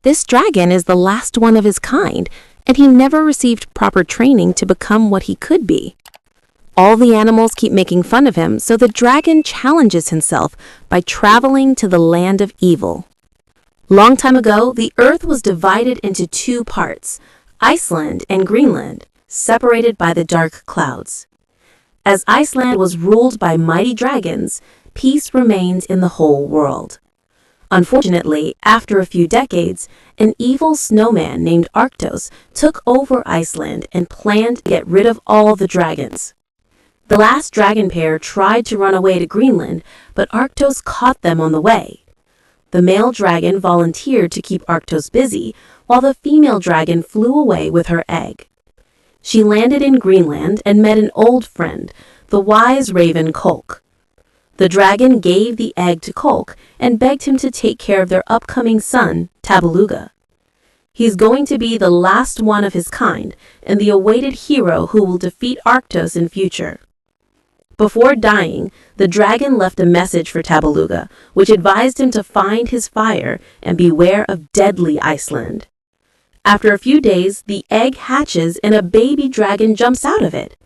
This dragon is the last one of his kind, and he never received proper training to become what he could be. All the animals keep making fun of him, so the dragon challenges himself by traveling to the land of evil. Long time ago, the earth was divided into two parts, Iceland and Greenland, separated by the dark clouds. As Iceland was ruled by mighty dragons, peace remained in the whole world. Unfortunately, after a few decades, an evil snowman named Arctos took over Iceland and planned to get rid of all the dragons. The last dragon pair tried to run away to Greenland, but Arctos caught them on the way. The male dragon volunteered to keep Arctos busy, while the female dragon flew away with her egg. She landed in Greenland and met an old friend, the wise raven Kolk. The dragon gave the egg to Kolk and begged him to take care of their upcoming son, Tabaluga. He's going to be the last one of his kind and the awaited hero who will defeat Arctos in future. Before dying, the dragon left a message for Tabaluga, which advised him to find his fire and beware of deadly Iceland. After a few days, the egg hatches and a baby dragon jumps out of it.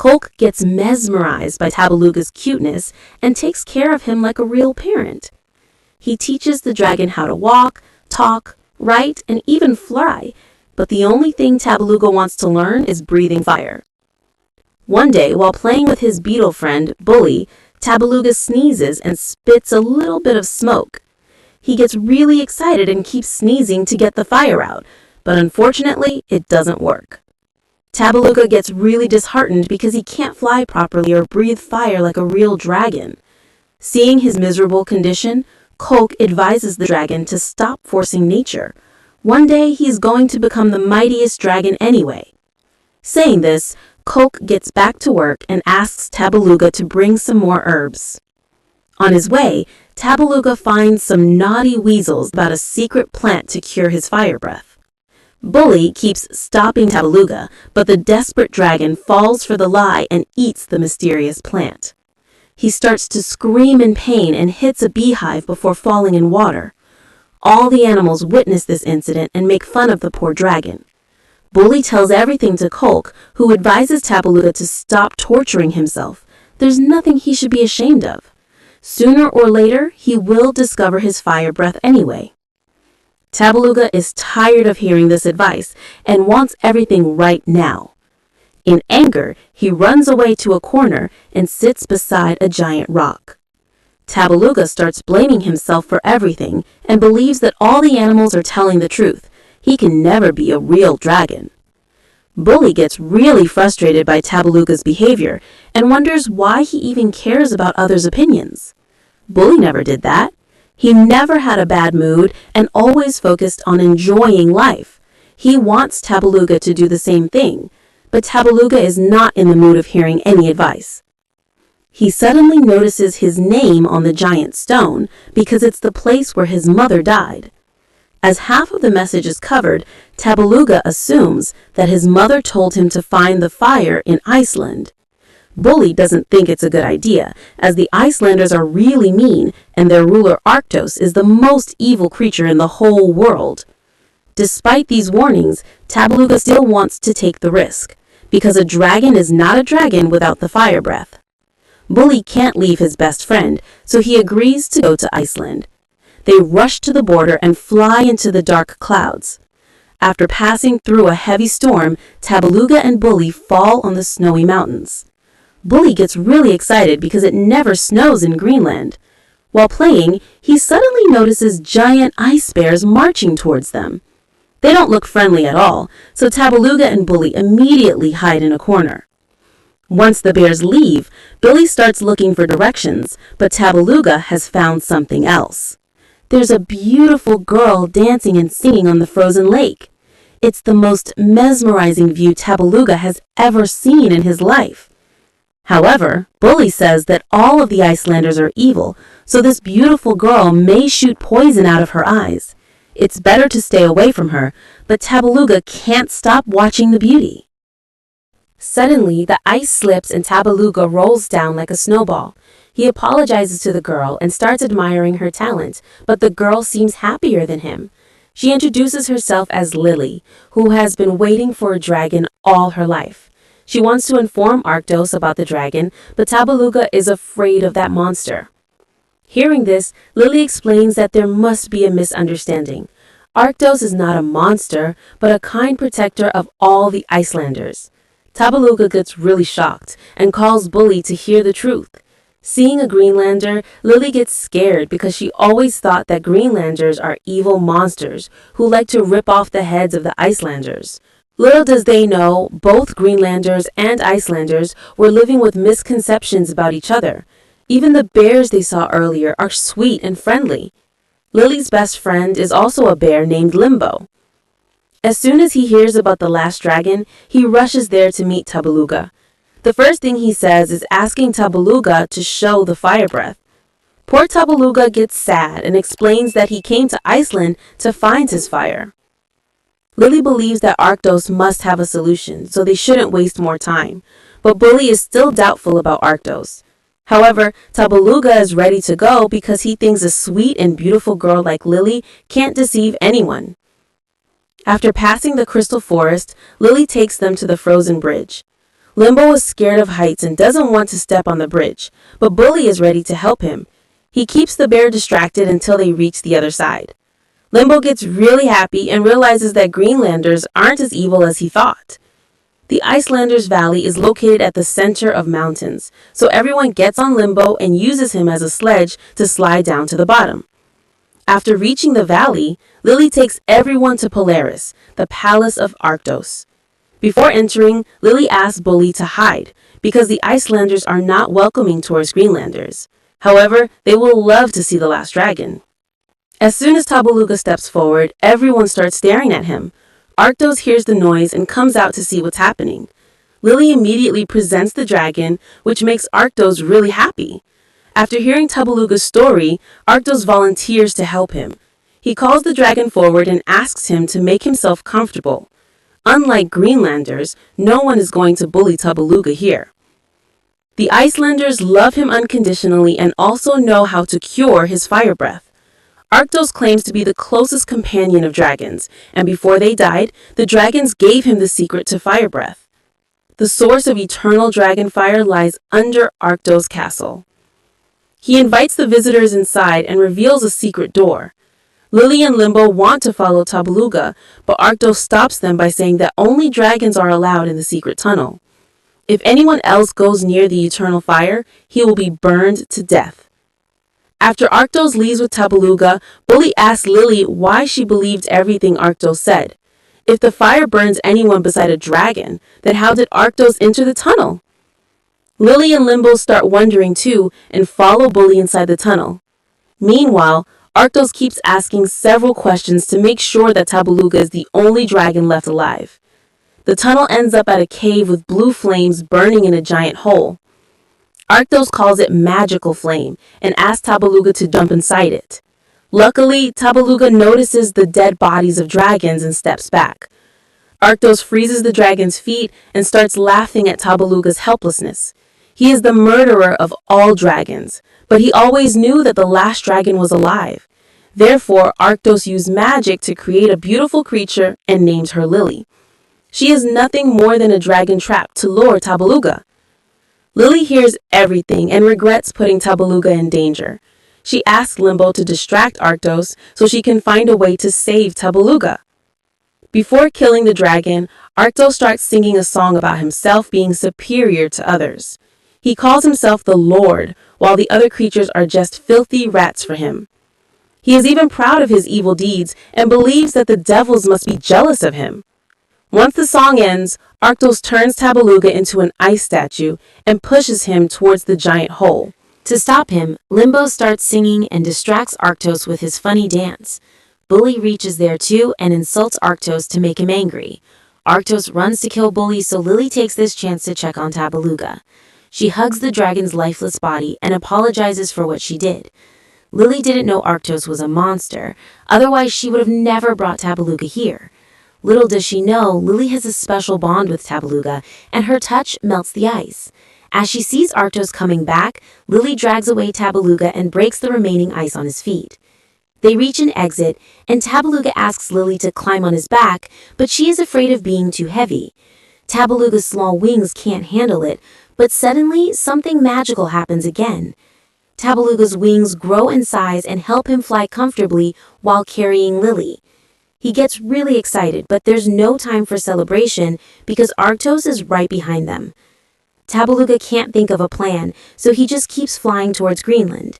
Kolk gets mesmerized by Tabaluga's cuteness and takes care of him like a real parent. He teaches the dragon how to walk, talk, write, and even fly, but the only thing Tabaluga wants to learn is breathing fire. One day, while playing with his beetle friend, Bully, Tabaluga sneezes and spits a little bit of smoke. He gets really excited and keeps sneezing to get the fire out, but unfortunately, it doesn't work. Tabaluga gets really disheartened because he can't fly properly or breathe fire like a real dragon. Seeing his miserable condition, Kolk advises the dragon to stop forcing nature. One day, he's going to become the mightiest dragon anyway. Saying this, Kolk gets back to work and asks Tabaluga to bring some more herbs. On his way, Tabaluga finds some naughty weasels about a secret plant to cure his fire breath. Bully keeps stopping Tabaluga, but the desperate dragon falls for the lie and eats the mysterious plant. He starts to scream in pain and hits a beehive before falling in water. All the animals witness this incident and make fun of the poor dragon. Bully tells everything to Kolk, who advises Tabaluga to stop torturing himself. There's nothing he should be ashamed of. Sooner or later, he will discover his fire breath anyway. Tabaluga is tired of hearing this advice and wants everything right now. In anger, he runs away to a corner and sits beside a giant rock. Tabaluga starts blaming himself for everything and believes that all the animals are telling the truth. He can never be a real dragon. Bully gets really frustrated by Tabaluga's behavior and wonders why he even cares about others' opinions. Bully never did that. He never had a bad mood and always focused on enjoying life. He wants Tabaluga to do the same thing, but Tabaluga is not in the mood of hearing any advice. He suddenly notices his name on the giant stone because it's the place where his mother died. As half of the message is covered, Tabaluga assumes that his mother told him to find the fire in Iceland. Bully doesn't think it's a good idea, as the Icelanders are really mean and their ruler Arctos is the most evil creature in the whole world. Despite these warnings, Tabaluga still wants to take the risk, because a dragon is not a dragon without the fire breath. Bully can't leave his best friend, so he agrees to go to Iceland. They rush to the border and fly into the dark clouds. After passing through a heavy storm, Tabaluga and Bully fall on the snowy mountains. Bully gets really excited because it never snows in Greenland. While playing, he suddenly notices giant ice bears marching towards them. They don't look friendly at all, so Tabaluga and Bully immediately hide in a corner. Once the bears leave, Bully starts looking for directions, but Tabaluga has found something else. There's a beautiful girl dancing and singing on the frozen lake. It's the most mesmerizing view Tabaluga has ever seen in his life. However, Bully says that all of the Icelanders are evil, so this beautiful girl may shoot poison out of her eyes. It's better to stay away from her, but Tabaluga can't stop watching the beauty. Suddenly, the ice slips and Tabaluga rolls down like a snowball. He apologizes to the girl and starts admiring her talent, but the girl seems happier than him. She introduces herself as Lily, who has been waiting for a dragon all her life. She wants to inform Arctos about the dragon, but Tabaluga is afraid of that monster. Hearing this, Lily explains that there must be a misunderstanding. Arctos is not a monster, but a kind protector of all the Icelanders. Tabaluga gets really shocked and calls Bully to hear the truth. Seeing a Greenlander, Lily gets scared because she always thought that Greenlanders are evil monsters who like to rip off the heads of the Icelanders. Little does they know, both Greenlanders and Icelanders were living with misconceptions about each other. Even the bears they saw earlier are sweet and friendly. Lily's best friend is also a bear named Limbo. As soon as he hears about the last dragon, he rushes there to meet Tabaluga. The first thing he says is asking Tabaluga to show the fire breath. Poor Tabaluga gets sad and explains that he came to Iceland to find his fire. Lily believes that Arctos must have a solution, so they shouldn't waste more time, but Bully is still doubtful about Arctos. However, Tabaluga is ready to go because he thinks a sweet and beautiful girl like Lily can't deceive anyone. After passing the crystal forest, Lily takes them to the frozen bridge. Limbo is scared of heights and doesn't want to step on the bridge, but Bully is ready to help him. He keeps the bear distracted until they reach the other side. Limbo gets really happy and realizes that Greenlanders aren't as evil as he thought. The Icelanders' Valley is located at the center of mountains, so everyone gets on Limbo and uses him as a sledge to slide down to the bottom. After reaching the valley, Lily takes everyone to Polaris, the palace of Arctos. Before entering, Lily asks Bully to hide, because the Icelanders are not welcoming towards Greenlanders. However, they will love to see the last dragon. As soon as Tabaluga steps forward, everyone starts staring at him. Arctos hears the noise and comes out to see what's happening. Lily immediately presents the dragon, which makes Arctos really happy. After hearing Tabaluga's story, Arctos volunteers to help him. He calls the dragon forward and asks him to make himself comfortable. Unlike Greenlanders, no one is going to bully Tabaluga here. The Icelanders love him unconditionally and also know how to cure his fire breath. Arctos claims to be the closest companion of dragons, and before they died, the dragons gave him the secret to fire breath. The source of eternal dragon fire lies under Arctos' castle. He invites the visitors inside and reveals a secret door. Lily and Limbo want to follow Tabaluga, but Arctos stops them by saying that only dragons are allowed in the secret tunnel. If anyone else goes near the eternal fire, he will be burned to death. After Arctos leaves with Tabaluga, Bully asks Lily why she believed everything Arctos said. If the fire burns anyone beside a dragon, then how did Arctos enter the tunnel? Lily and Limbo start wondering too and follow Bully inside the tunnel. Meanwhile, Arctos keeps asking several questions to make sure that Tabaluga is the only dragon left alive. The tunnel ends up at a cave with blue flames burning in a giant hole. Arctos calls it magical flame and asks Tabaluga to jump inside it. Luckily, Tabaluga notices the dead bodies of dragons and steps back. Arctos freezes the dragon's feet and starts laughing at Tabaluga's helplessness. He is the murderer of all dragons, but he always knew that the last dragon was alive. Therefore, Arctos used magic to create a beautiful creature and named her Lily. She is nothing more than a dragon trap to lure Tabaluga. Lily hears everything and regrets putting Tabaluga in danger. She asks Limbo to distract Arctos so she can find a way to save Tabaluga. Before killing the dragon, Arctos starts singing a song about himself being superior to others. He calls himself the Lord, while the other creatures are just filthy rats for him. He is even proud of his evil deeds and believes that the devils must be jealous of him. Once the song ends, Arctos turns Tabaluga into an ice statue and pushes him towards the giant hole. To stop him, Limbo starts singing and distracts Arctos with his funny dance. Bully reaches there too and insults Arctos to make him angry. Arctos runs to kill Bully, so Lily takes this chance to check on Tabaluga. She hugs the dragon's lifeless body and apologizes for what she did. Lily didn't know Arctos was a monster, otherwise she would have never brought Tabaluga here. Little does she know, Lily has a special bond with Tabaluga, and her touch melts the ice. As she sees Arctos coming back, Lily drags away Tabaluga and breaks the remaining ice on his feet. They reach an exit, and Tabaluga asks Lily to climb on his back, but she is afraid of being too heavy. Tabaluga's small wings can't handle it, but suddenly something magical happens again. Tabaluga's wings grow in size and help him fly comfortably while carrying Lily. He gets really excited, but there's no time for celebration because Arctos is right behind them. Tabaluga can't think of a plan, so he just keeps flying towards Greenland.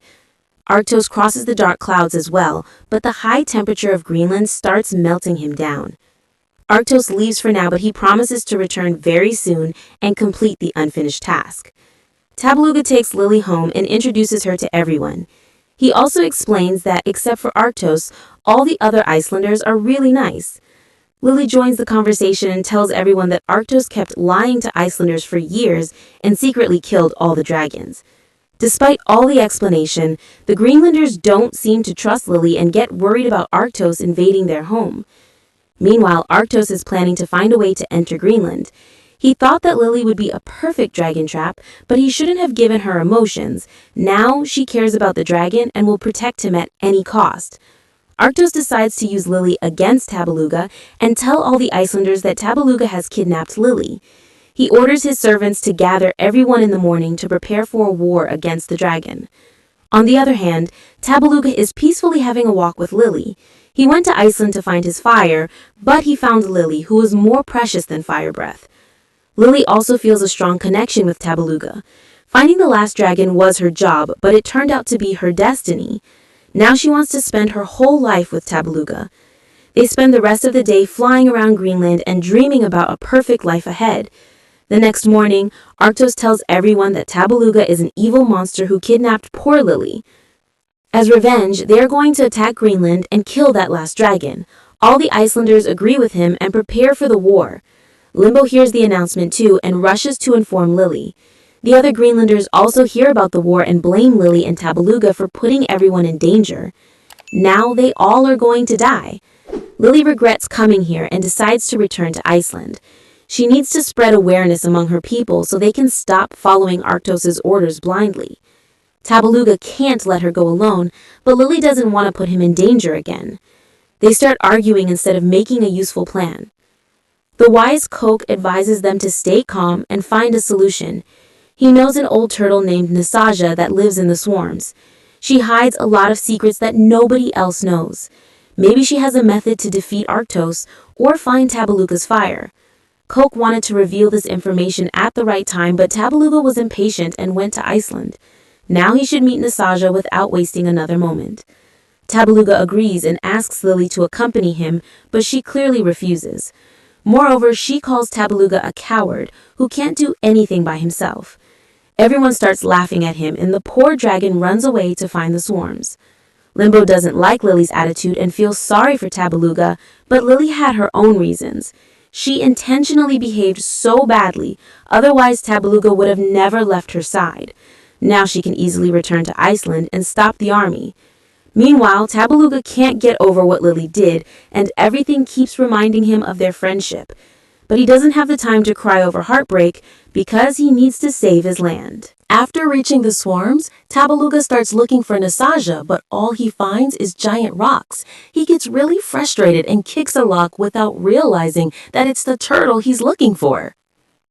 Arctos crosses the dark clouds as well, but the high temperature of Greenland starts melting him down. Arctos leaves for now, but he promises to return very soon and complete the unfinished task. Tabaluga takes Lily home and introduces her to everyone. He also explains that, except for Arctos, all the other Icelanders are really nice. Lily joins the conversation and tells everyone that Arctos kept lying to Icelanders for years and secretly killed all the dragons. Despite all the explanation, the Greenlanders don't seem to trust Lily and get worried about Arctos invading their home. Meanwhile, Arctos is planning to find a way to enter Greenland. He thought that Lily would be a perfect dragon trap, but he shouldn't have given her emotions. Now she cares about the dragon and will protect him at any cost. Arctos decides to use Lily against Tabaluga and tell all the Icelanders that Tabaluga has kidnapped Lily. He orders his servants to gather everyone in the morning to prepare for a war against the dragon. On the other hand, Tabaluga is peacefully having a walk with Lily. He went to Iceland to find his fire, but he found Lily, who was more precious than fire breath. Lily also feels a strong connection with Tabaluga. Finding the last dragon was her job, but it turned out to be her destiny. Now she wants to spend her whole life with Tabaluga. They spend the rest of the day flying around Greenland and dreaming about a perfect life ahead. The next morning, Arctos tells everyone that Tabaluga is an evil monster who kidnapped poor Lily. As revenge, they are going to attack Greenland and kill that last dragon. All the Icelanders agree with him and prepare for the war. Limbo hears the announcement too and rushes to inform Lily. The other Greenlanders also hear about the war and blame Lily and Tabaluga for putting everyone in danger. Now they all are going to die. Lily regrets coming here and decides to return to Iceland. She needs to spread awareness among her people so they can stop following Arctos' orders blindly. Tabaluga can't let her go alone, but Lily doesn't want to put him in danger again. They start arguing instead of making a useful plan. The wise Coke advises them to stay calm and find a solution. He knows an old turtle named Nasaja that lives in the swarms. She hides a lot of secrets that nobody else knows. Maybe she has a method to defeat Arctos or find Tabaluga's fire. Coke wanted to reveal this information at the right time, but Tabaluga was impatient and went to Iceland. Now he should meet Nasaja without wasting another moment. Tabaluga agrees and asks Lily to accompany him, but she clearly refuses. Moreover, she calls Tabaluga a coward who can't do anything by himself. Everyone starts laughing at him, and the poor dragon runs away to find the swarms. Limbo doesn't like Lily's attitude and feels sorry for Tabaluga, but Lily had her own reasons. She intentionally behaved so badly, otherwise Tabaluga would have never left her side. Now she can easily return to Iceland and stop the army. Meanwhile, Tabaluga can't get over what Lily did, and everything keeps reminding him of their friendship. But he doesn't have the time to cry over heartbreak because he needs to save his land. After reaching the swarms, Tabaluga starts looking for Nasaja, but all he finds is giant rocks. He gets really frustrated and kicks a lock without realizing that it's the turtle he's looking for.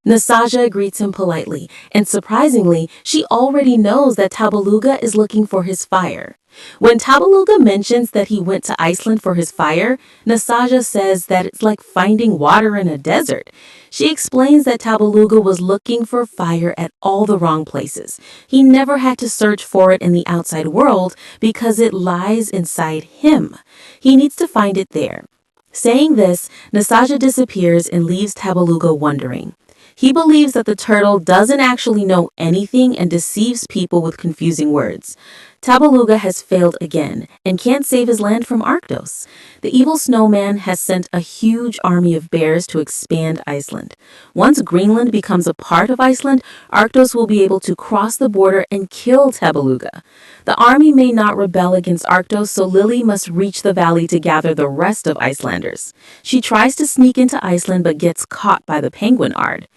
Nasaja greets him politely, and surprisingly, she already knows that Tabaluga is looking for his fire. When Tabaluga mentions that he went to Iceland for his fire, Nasaja says that it's like finding water in a desert. She explains that Tabaluga was looking for fire at all the wrong places. He never had to search for it in the outside world because it lies inside him. He needs to find it there. Saying this, Nasaja disappears and leaves Tabaluga wondering. He believes that the turtle doesn't actually know anything and deceives people with confusing words. Tabaluga has failed again and can't save his land from Arctos. The evil snowman has sent a huge army of bears to expand Iceland. Once Greenland becomes a part of Iceland, Arctos will be able to cross the border and kill Tabaluga. The army may not rebel against Arctos, so Lily must reach the valley to gather the rest of Icelanders. She tries to sneak into Iceland but gets caught by the penguin Ard.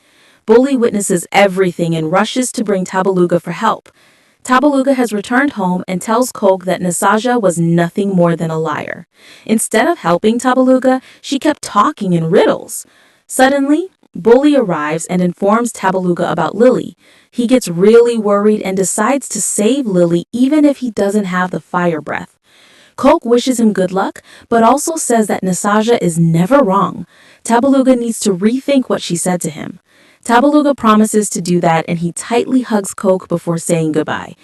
Bully witnesses everything and rushes to bring Tabaluga for help. Tabaluga has returned home and tells Coke that Nasaja was nothing more than a liar. Instead of helping Tabaluga, she kept talking in riddles. Suddenly, Bully arrives and informs Tabaluga about Lily. He gets really worried and decides to save Lily even if he doesn't have the fire breath. Coke wishes him good luck, but also says that Nasaja is never wrong. Tabaluga needs to rethink what she said to him. Tabaluga promises to do that and he tightly hugs Coke before saying goodbye.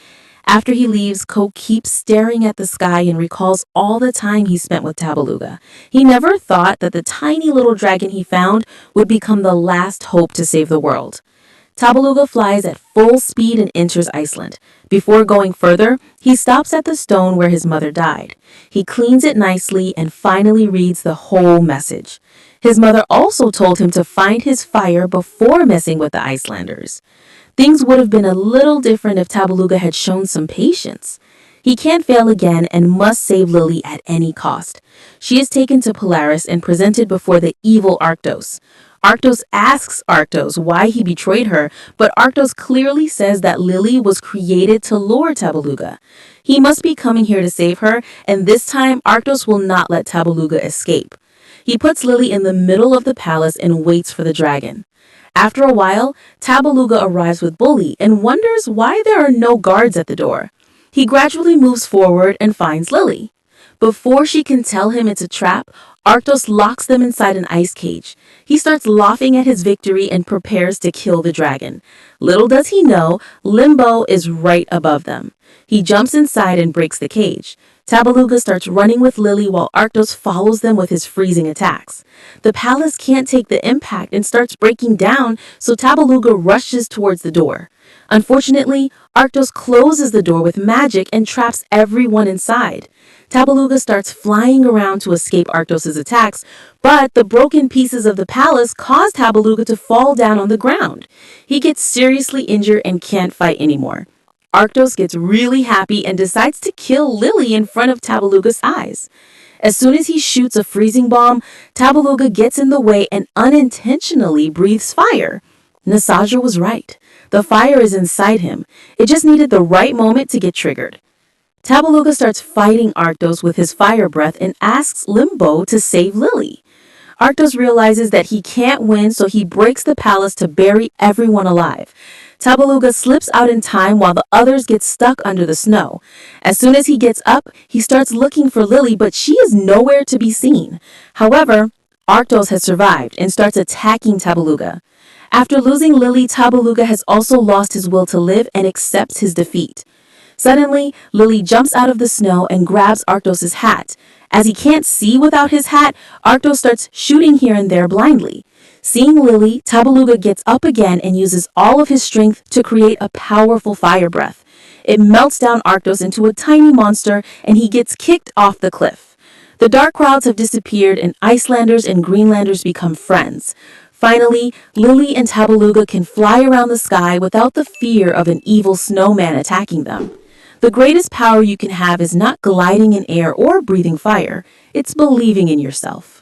After he leaves, Coke keeps staring at the sky and recalls all the time he spent with Tabaluga. He never thought that the tiny little dragon he found would become the last hope to save the world. Tabaluga flies at full speed and enters Iceland. Before going further, he stops at the stone where his mother died. He cleans it nicely and finally reads the whole message. His mother also told him to find his fire before messing with the Icelanders. Things would have been a little different if Tabaluga had shown some patience. He can't fail again and must save Lily at any cost. She is taken to Polaris and presented before the evil Arctos. Arctos asks Arctos why he betrayed her, but Arctos clearly says that Lily was created to lure Tabaluga. He must be coming here to save her, and this time Arctos will not let Tabaluga escape. He puts Lily in the middle of the palace and waits for the dragon. After a while, Tabaluga arrives with Bully and wonders why there are no guards at the door. He gradually moves forward and finds Lily. Before she can tell him it's a trap, Arctos locks them inside an ice cage. He starts laughing at his victory and prepares to kill the dragon. Little does he know, Limbo is right above them. He jumps inside and breaks the cage. Tabaluga starts running with Lily while Arctos follows them with his freezing attacks. The palace can't take the impact and starts breaking down, so Tabaluga rushes towards the door. Unfortunately, Arctos closes the door with magic and traps everyone inside. Tabaluga starts flying around to escape Arctos' attacks, but the broken pieces of the palace cause Tabaluga to fall down on the ground. He gets seriously injured and can't fight anymore. Arctos gets really happy and decides to kill Lily in front of Tabaluga's eyes. As soon as he shoots a freezing bomb, Tabaluga gets in the way and unintentionally breathes fire. Nasaja was right. The fire is inside him. It just needed the right moment to get triggered. Tabaluga starts fighting Arctos with his fire breath and asks Limbo to save Lily. Arctos realizes that he can't win, so he breaks the palace to bury everyone alive. Tabaluga slips out in time while the others get stuck under the snow. As soon as he gets up, he starts looking for Lily, but she is nowhere to be seen. However, Arctos has survived and starts attacking Tabaluga. After losing Lily, Tabaluga has also lost his will to live and accepts his defeat. Suddenly, Lily jumps out of the snow and grabs Arctos' hat. As he can't see without his hat, Arctos starts shooting here and there blindly. Seeing Lily, Tabaluga gets up again and uses all of his strength to create a powerful fire breath. It melts down Arctos into a tiny monster and he gets kicked off the cliff. The dark clouds have disappeared and Icelanders and Greenlanders become friends. Finally, Lily and Tabaluga can fly around the sky without the fear of an evil snowman attacking them. The greatest power you can have is not gliding in air or breathing fire, it's believing in yourself.